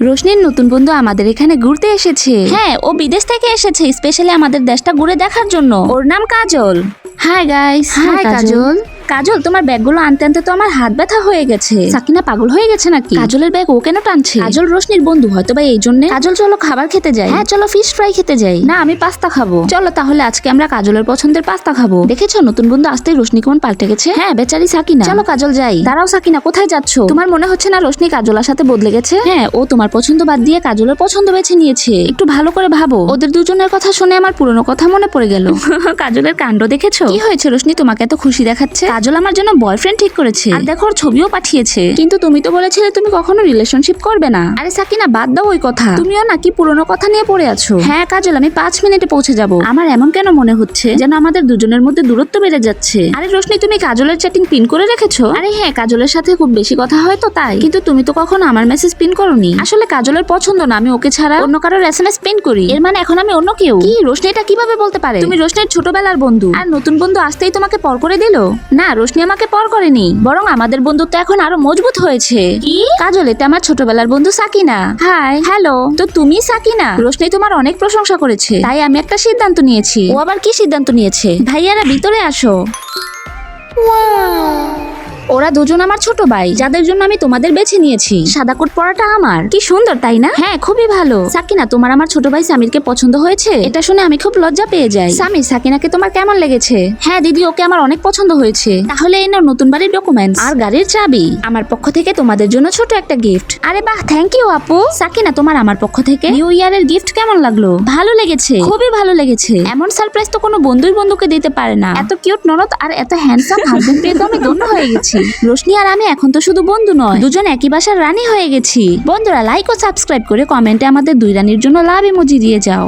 রোশনির নতুন বন্ধু আমাদের এখানে ঘুরতে এসেছে। হ্যাঁ, ও বিদেশ থেকে এসেছে স্পেশালি আমাদের দেশটা ঘুরে দেখার জন্য। ওর নাম Kajal. Hi guys. Hi Kajal. Kajal, তোমার ব্যাগগুলো আনতে আনতে তো আমার হাত ব্যথা হয়ে গেছে। সাকিনা পাগল হয়ে গেছে নাকি? কাজলের ব্যাগ ও কেন টানছে? কাজল রোশনির বন্ধু, হয়তো বা এই জন্য। কাজল চলো খাবার খেতে যাই। হ্যাঁ চলো, ফিশ ফ্রাই খেতে যাই। না, আমি পাস্তা খাবো। চলো তাহলে আজকে আমরা কাজলের পছন্দের পাস্তা খাবো। দেখেছো নতুন বন্ধু আসতেই রোশনি কেমন পাল্টে গেছে। হ্যাঁ বেচারি সাকিনা। চলো কাজল যাই। দাঁড়াও সাকিনা, কোথায় যাচ্ছো? তোমার মনে হচ্ছে না রোশনি কাজলের সাথে বদলে গেছে? হ্যাঁ, ও তোমার পছন্দ বাদ দিয়ে কাজলের পছন্দ বেছে নিয়েছে। একটু ভালো করে ভাবো। ওদের দুজনের কথা শুনে আমার পুরনো কথা মনে পড়ে গেল। কাজলের কাণ্ড দেখেছো? কি হয়েছে রোশনি, তোমাকে এত খুশি দেখাচ্ছে? কাজল আমার জন্য বয়ফ্রেন্ড ঠিক করেছে, আর দেখো ওর ছবিও পাঠিয়েছে। কিন্তু তুমি তো বলেছিলে তুমি কখনো রিলেশনশিপ করবে না। আরে সাকিনা বাদ দাও ওই কথা, তুমিও নাকি পুরনো কথা নিয়ে পড়ে আছো। হ্যাঁ কাজল, আমি 5 মিনিটে পৌঁছে যাব। আমার এমন কেন মনে হচ্ছে যেন আমাদের দুজনের মধ্যে দূরত্ব বেড়ে যাচ্ছে। আরে রোশনি, তুমি কাজলের চ্যাটিং পিন করে রেখেছো? আরে হ্যাঁ, কাজলের সাথে খুব বেশি কথা হয় তো তাই। কিন্তু তুমি তো কখনো আমার মেসেজ পিন করোনি। আসলে কাজলের পছন্দ না আমি ওকে ছাড়া অন্য কারোর SMS পিন করি। এর মানে এখন আমি অন্য কেউ? কি রোশনি, এটা কিভাবে বলতে পারে? তুমি রোশনির ছোটবেলার বন্ধু, আর নতুন বন্ধু আসতেই তোমাকে পর করে দিল? না, রোশনি আমাকে পর করেনি, বরং আমাদের বন্ধুত্ব এখন আরো মজবুত হয়েছে। কি? কাজল, এটা আমার ছোটবেলার বন্ধু সাকিনা। হাই। হ্যালো। তো তুমি সাকিনা? রোশনি তোমার অনেক প্রশংসা করেছে, তাই আমি একটা সিদ্ধান্ত নিয়েছি। ও আবার কি সিদ্ধান্ত নিয়েছে? ভাইয়ারা ভিতরে আসো। ওরা দুজন আমার ছোট ভাই, যাদের জন্য আমি তোমাদের বেছে নিয়েছি। সাদা কোট পরাটা আমার কি সুন্দর, তাই না? হ্যাঁ খুবই ভালো। সাকিনা, তোমার আমার ছোট ভাই সামিরকে পছন্দ হয়েছে? এটা শুনে আমি খুব লজ্জা পেয়ে যাই। সামির, সাকিনাকে তোমার কেমন লেগেছে? হ্যাঁ দিদি, ওকে আমার অনেক পছন্দ হয়েছে। তাহলে এই নাও নতুন বাড়ির ডকুমেন্টস আর গাড়ির চাবি। আমার পক্ষ থেকে তোমাদের জন্য ছোট একটা গিফট। আরে বাহ, থ্যাংক ইউ আপু। সাকিনা, তোমার আমার পক্ষ থেকে নিউ ইয়ারের গিফট কেমন লাগলো? ভালো লেগেছে, খুবই ভালো লেগেছে। এমন সারপ্রাইজ তো কোনো বন্ধুই বন্ধুকে দিতে পারে না। এত কিউট ননদ আর এত হ্যান্ডসাম হাজবেন্ড পেয়ে তো আমি ধন্য হয়ে গেছি। রোশনি আর আমি এখন তো শুধু বন্ধু নয়, দুজন একই বাসার রানী হয়ে গেছি। বন্ধুরা লাইক ও সাবস্ক্রাইব করে কমেন্টে আমাদের দুই রানীর জন্য লাভ ইমোজি দিয়ে যাও।